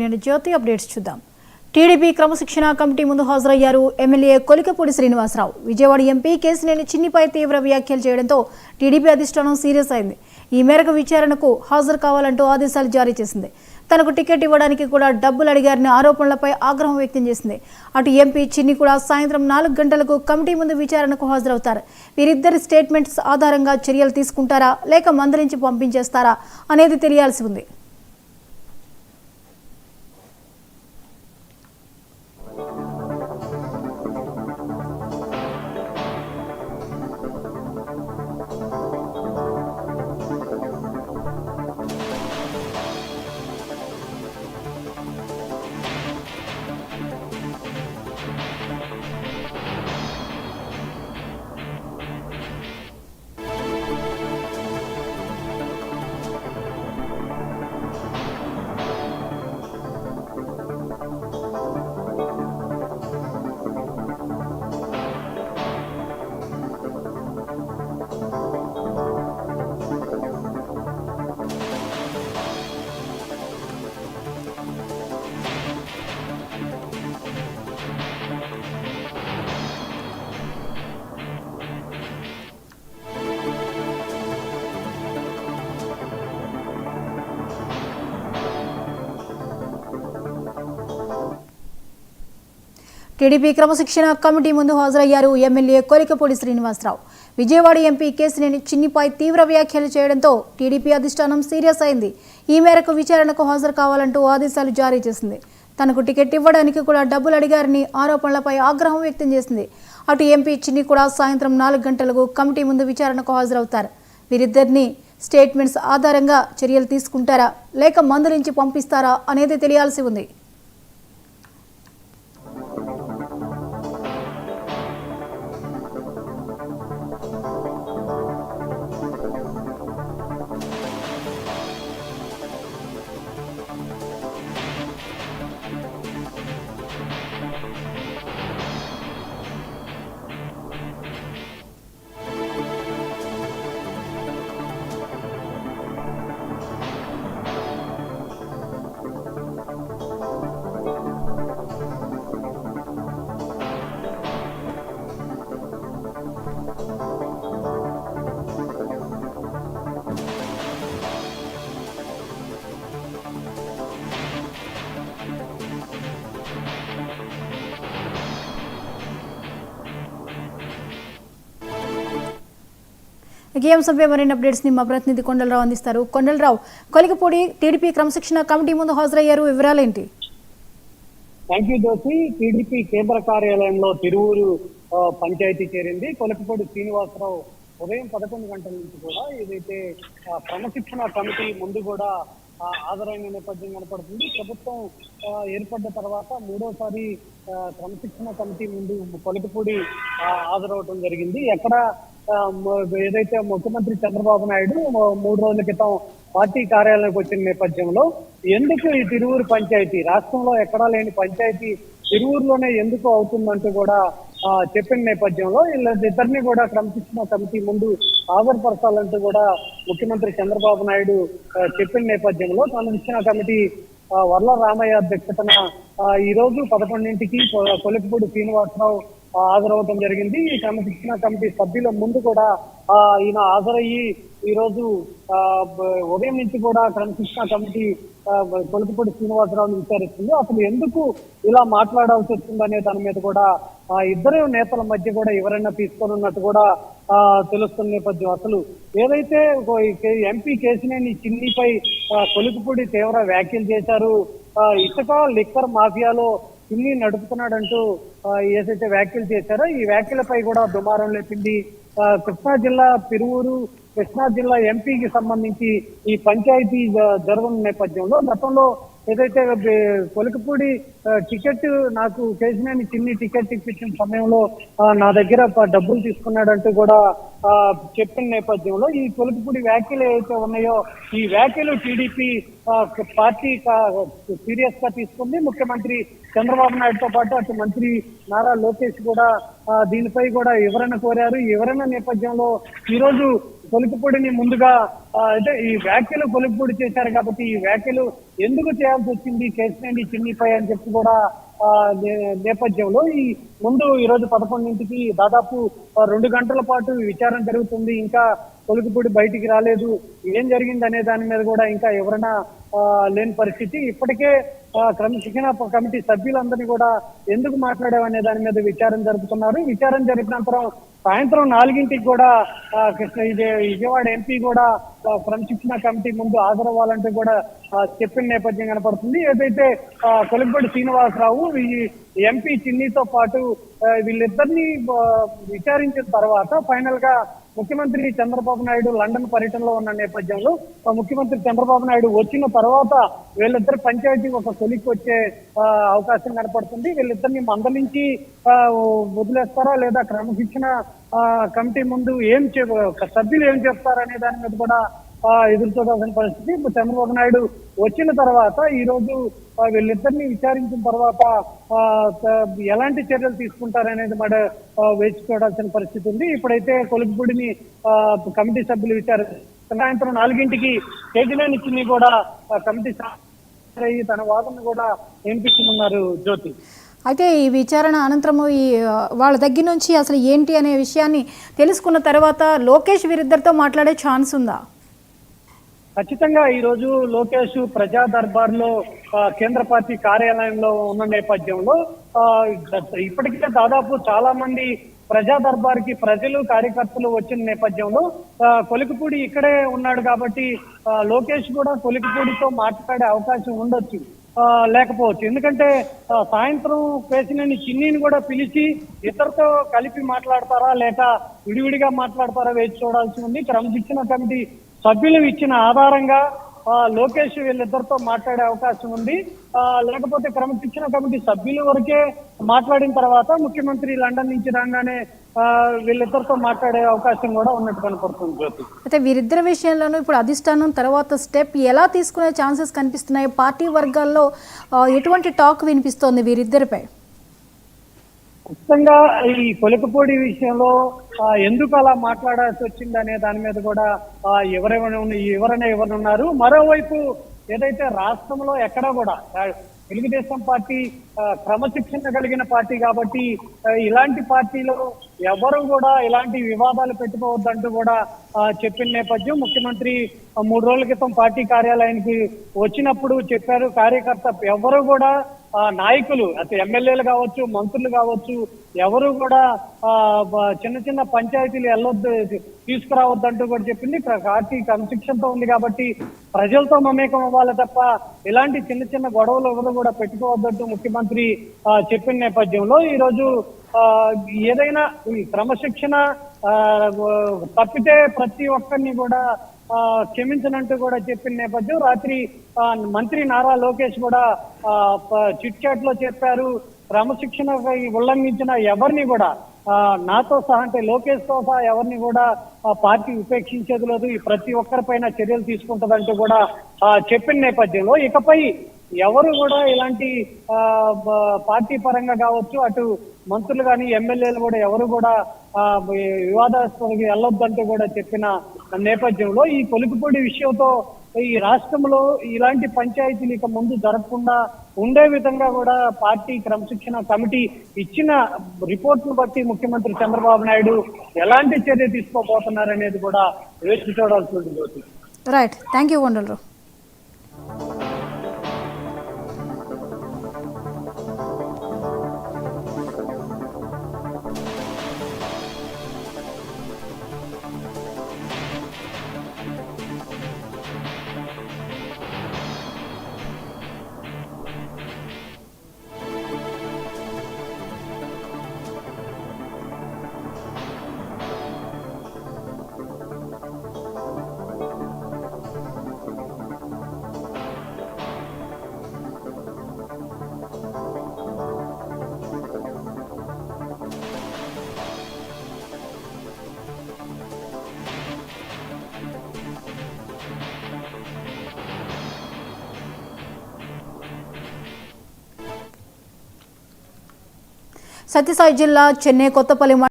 నేను జ్యోతి అప్డేట్స్ చూద్దాం. టీడీపీ క్రమశిక్షణ కమిటీ ముందు హాజరయ్యారు ఎమ్మెల్యే కొలికపూడి శ్రీనివాసరావు. విజయవాడ ఎంపీ కేశినేని చిన్నిపై తీవ్ర వ్యాఖ్యలు చేయడంతో టీడీపీ అధిష్టానం సీరియస్ అయింది. ఈ మేరకు విచారణకు హాజరు కావాలంటూ ఆదేశాలు జారీ చేసింది. తనకు టికెట్ ఇవ్వడానికి కూడా డబ్బులు అడిగారని ఆరోపణలపై ఆగ్రహం వ్యక్తం చేసింది. అటు ఎంపీ చిన్ని కూడా సాయంత్రం 4 గంటలకు కమిటీ ముందు విచారణకు హాజరవుతారు. వీరిద్దరి స్టేట్మెంట్స్ ఆధారంగా చర్యలు తీసుకుంటారా లేక మందలించి పంపించేస్తారా అనేది తెలియాల్సి ఉంది. టీడీపీ క్రమశిక్షణ కమిటీ ముందు హాజరయ్యారు ఎమ్మెల్యే కొలికపూడి శ్రీనివాసరావు. విజయవాడ ఎంపీ కేశినేని చిన్నిపై తీవ్ర వ్యాఖ్యలు చేయడంతో టీడీపీ అధిష్టానం సీరియస్ అయింది. ఈ మేరకు విచారణకు హాజరు కావాలంటూ ఆదేశాలు జారీ చేసింది. తనకు టికెట్ ఇవ్వడానికి కూడా డబ్బులు అడిగారని ఆరోపణలపై ఆగ్రహం వ్యక్తం చేసింది. అటు ఎంపీ చిన్ని కూడా సాయంత్రం 4 గంటలకు కమిటీ ముందు విచారణకు హాజరవుతారు. వీరిద్దరిని స్టేట్మెంట్స్ ఆధారంగా చర్యలు తీసుకుంటారా లేక మందలించి పంపిస్తారా అనేది తెలియాల్సి ఉంది. ఈ అంశంపై మరిన్ని అప్డేట్స్ ని మా ప్రతినిధి కొండలరావు అందిస్తారు. కొండలరావు, కొలికపూడి టీడీపీ క్రమశిక్షణ కమిటీ ముందు హాజరయ్యారు, వివరాలేంటి? Thank you Josi. టీడీపీ కేంద్ర కార్యాలయంలో తిరువూరు పంచాయతీ చేరింది. కొలికపూడి శ్రీనివాసరావు ఉదయం 11 గంటల నుంచి కూడా ఏదైతే క్రమశిక్షణ కమిటీ ముందు కూడా హాజరైన నేపథ్యం కనపడుతుంది. ప్రభుత్వం ఏర్పడ్డ తర్వాత మూడోసారి క్రమశిక్షణ కమిటీ ముందు కొలికపూడి హాజరవడం జరిగింది. ఎక్కడ ఏదైతే ముఖ్యమంత్రి చంద్రబాబు నాయుడు 3 రోజుల క్రితం పార్టీ కార్యాలయానికి వచ్చిన నేపథ్యంలో ఎందుకు ఈ తిరువూరు పంచాయతీ రాష్ట్రంలో ఎక్కడా లేని పంచాయతీ తిరువూరులోనే ఎందుకు అవుతుందంటూ కూడా చెప్పిన నేపథ్యంలో వీళ్ళిద్దరిని కూడా క్రమశిక్షణ కమిటీ ముందు హాజరుపరచాలంటూ కూడా ముఖ్యమంత్రి చంద్రబాబు నాయుడు చెప్పిన నేపథ్యంలో క్రమశిక్షణ కమిటీ వర్ల రామయ్య అధ్యక్షతన ఈ రోజు 11ంటికి కొలికపూడి శ్రీనివాసరావు హాజరవడం జరిగింది. ఈ క్రమశిక్షణ కమిటీ సభ్యుల ముందు కూడా ఈయన హాజరయ్యి ఈ రోజు ఉదయం నుంచి కూడా క్రమశిక్షణ కమిటీ కొలికపూడి శ్రీనివాసరావుని విచారిస్తుంది. అసలు ఎందుకు ఇలా మాట్లాడాల్సి వచ్చిందనే దాని మీద కూడా ఇద్దరు నేతల మధ్య కూడా ఎవరైనా తీసుకొని ఉన్నట్టు కూడా తెలుస్తున్న నేపథ్యం. అసలు ఏదైతే ఎంపీ కేశినేని చిన్నిపై కొలికపూడి తీవ్ర వ్యాఖ్యలు చేశారు, ఇసుక లిక్కర్ మాఫియాలో చిన్ని నడుపుతున్నాడంటూ ఏదైతే వ్యాఖ్యలు చేశారో ఈ వ్యాఖ్యలపై కూడా దుమారం లేపింది. కృష్ణా జిల్లా తిరువూరు కృష్ణా జిల్లా ఎంపీకి సంబంధించి ఈ పంచాయతీ జరుగుతున్న నేపథ్యంలో గతంలో ఏదైతే కొలికపూడి టికెట్ నాకు కేశినేని చిన్ని టికెట్ ఇప్పించిన సమయంలో నా దగ్గర డబ్బులు తీసుకున్నాడంటూ కూడా చెప్పిన నేపథ్యంలో ఈ కొలికపూడి వ్యాఖ్యలు ఏవైతే ఉన్నాయో ఈ వ్యాఖ్యలు టీడీపీ పార్టీ సీరియస్ గా తీసుకుంది. ముఖ్యమంత్రి చంద్రబాబు నాయుడుతో పాటు అటు మంత్రి నారా లోకేష్ కూడా దీనిపై కూడా వివరణ కోరారు. ఈ వివరణ నేపథ్యంలో ఈ రోజు కొలికిపూడిని ముందుగా అంటే ఈ వ్యాఖ్యలు కొలికిపూడి చేశారు కాబట్టి ఈ వ్యాఖ్యలు ఎందుకు చేయాల్సి వచ్చింది కేసినేని చిన్నిపై అని చెప్పి కూడా నేపథ్యంలో ఈ రోజు 11ంటికి దాదాపు 2 గంటల పాటు విచారణ జరుగుతుంది. ఇంకా కొలికిపూడి బయటికి రాలేదు. ఏం జరిగింది అనే దాని మీద కూడా ఇంకా ఎవరైనా లేని పరిస్థితి. ఇప్పటికే క్రమశిక్షణ కమిటీ సభ్యులందరినీ కూడా ఎందుకు మాట్లాడామనే దాని మీద విచారణ జరుపుతున్నారు. విచారణ జరిపినంతరం సాయంత్రం 4ంటికి కూడా విజయవాడ ఎంపీ కూడా క్రమశిక్షణ కమిటీ ముందు హాజరవ్వాలంటూ కూడా చెప్పిన నేపథ్యం కనపడుతుంది. ఏదైతే కొలికిపూడి శ్రీనివాసరావు ఈ ఎంపీ చిన్నితో పాటు వీళ్ళిద్దరిని విచారించిన తర్వాత ఫైనల్ గా ముఖ్యమంత్రి చంద్రబాబు నాయుడు లండన్ పర్యటనలో ఉన్న నేపథ్యంలో ముఖ్యమంత్రి చంద్రబాబు నాయుడు వచ్చిన తర్వాత వీళ్ళిద్దరు పంచాయతీ ఒక కొలికి వచ్చే అవకాశం కనపడుతుంది. వీళ్ళిద్దరిని మందలించి వదిలేస్తారా లేదా క్రమశిక్షణ కమిటీ ముందు సభ్యులు ఏం చెప్తారనే దాని మీద కూడా ఎదురు చూడాల్సిన పరిస్థితి. ఇప్పుడు చంద్రబాబు నాయుడు వచ్చిన తర్వాత ఈ రోజు వీళ్ళిద్దరిని విచారించిన తర్వాత ఎలాంటి చర్యలు తీసుకుంటారనేది మన వేచి చూడాల్సిన పరిస్థితి ఉంది. ఇప్పుడైతే కొలికిపూడిని కమిటీ సభ్యులు సాయంత్రం 4ంటికి కేసినేని చిన్ని కూడా కమిటీ తన వాదనను కూడా వినిపించనున్నారు. జ్యోతి, అయితే ఈ విచారణ అనంతరము వాళ్ళ దగ్గర నుంచి అసలు ఏంటి అనే విషయాన్ని తెలుసుకున్న తర్వాత లోకేష్ వీరిద్దరితో మాట్లాడే ఛాన్స్ ఉందా? ఖచ్చితంగా ఈ రోజు లోకేష్ ప్రజా దర్బార్ లో కేంద్ర పార్టీ కార్యాలయంలో ఉన్న నేపథ్యంలో ఇప్పటికే దాదాపు చాలా మంది ప్రజా దర్బార్ కి ప్రజలు కార్యకర్తలు వచ్చిన నేపథ్యంలో కొలికిపూడి ఇక్కడే ఉన్నాడు కాబట్టి లోకేష్ కూడా కొలికిపూడితో మాట్లాడే అవకాశం ఉండొచ్చు, లేకపోవచ్చు. ఎందుకంటే సాయంత్రం కేసినేని చిన్నిని కూడా పిలిచి ఇద్దరితో కలిపి మాట్లాడతారా లేక విడివిడిగా మాట్లాడతారా వేచి చూడాల్సి ఉంది. క్రమశిక్షణ కమిటీ సభ్యులు ఇచ్చిన ఆధారంగా లోకేష్ వీళ్ళిద్దరితో మాట్లాడే అవకాశం ఉంది. లేకపోతే క్రమశిక్షణ కమిటీ సభ్యుల వరకే మాట్లాడిన తర్వాత ముఖ్యమంత్రి లండన్ నుంచి రాగానే వీళ్ళిద్దరితో మాట్లాడే అవకాశం కూడా ఉన్నట్టు కనపడుతుంది. జ్యోతి, అయితే వీరిద్దరి విషయంలోనూ ఇప్పుడు అధిష్టానం తర్వాత స్టెప్ ఎలా తీసుకునే ఛాన్సెస్ కనిపిస్తున్నాయి? పార్టీ వర్గాల్లో ఎటువంటి టాక్ వినిపిస్తోంది వీరిద్దరిపై? ఖచ్చితంగా ఈ కొలికిపూడి విషయంలో ఎందుకు అలా మాట్లాడాల్సి వచ్చింది అనే దాని మీద కూడా ఎవరున్నారు. మరోవైపు ఏదైతే రాష్ట్రంలో ఎక్కడా కూడా తెలుగుదేశం పార్టీ క్రమశిక్షణ కలిగిన పార్టీ కాబట్టి ఇలాంటి పార్టీలో ఎవరు కూడా ఇలాంటి వివాదాలు పెట్టుకోవద్దంటూ కూడా చెప్పిన నేపథ్యం. ముఖ్యమంత్రి 3 రోజుల క్రితం పార్టీ కార్యాలయానికి వచ్చినప్పుడు చెప్పారు, కార్యకర్త ఎవరు కూడా నాయకులు అటు ఎమ్మెల్యేలు కావచ్చు మంత్రులు కావచ్చు ఎవరు కూడా చిన్న చిన్న పంచాయతీలు వెళ్ళొద్దు తీసుకురావద్దంటూ కూడా చెప్పింది. పార్టీ క్రమశిక్షణతో ఉంది కాబట్టి ప్రజలతో మమేకం అవ్వాలి తప్ప ఇలాంటి చిన్న చిన్న గొడవలు ఎవరు కూడా పెట్టుకోవద్దంటూ ముఖ్యమంత్రి చెప్పిన నేపథ్యంలో ఈ రోజు ఏదైనా ఈ క్రమశిక్షణ తప్పితే ప్రతి ఒక్కరిని కూడా క్షమించనంటూ కూడా చెప్పిన నేపథ్యం. రాత్రి మంత్రి నారా లోకేష్ కూడా చిట్ చాట్ లో చెప్పారు, క్రమశిక్షణ ఉల్లంఘించిన ఎవరిని కూడా నాతో సహా అంటే లోకేష్ తో సహా ఎవరిని కూడా పార్టీ ఉపేక్షించేది లేదు, ఈ ప్రతి ఒక్కరిపైన చర్యలు తీసుకుంటదంటూ కూడా చెప్పిన నేపథ్యంలో ఇకపై ఎవరు కూడా ఇలాంటి పార్టీ పరంగా కావచ్చు అటు మంత్రులు కానీ ఎమ్మెల్యేలు కూడా ఎవరు కూడా వివాదాస్పదకి వెళ్ళొద్దంటూ కూడా చెప్పిన నేపథ్యంలో ఈ కొలికిపూడి విషయంతో ఈ రాష్ట్రంలో ఇలాంటి పంచాయతీలు ఇక ముందు జరగకుండా ఉండే విధంగా కూడా పార్టీ క్రమశిక్షణ కమిటీ ఇచ్చిన రిపోర్ట్ను బట్టి ముఖ్యమంత్రి చంద్రబాబు నాయుడు ఎలాంటి చర్య తీసుకోబోతున్నారనేది కూడా వేచి చూడాల్సి ఉంటుంది. Right, thank you Kondalarao. Satyasai జిల్లా చెన్నై కొత్తపల్లి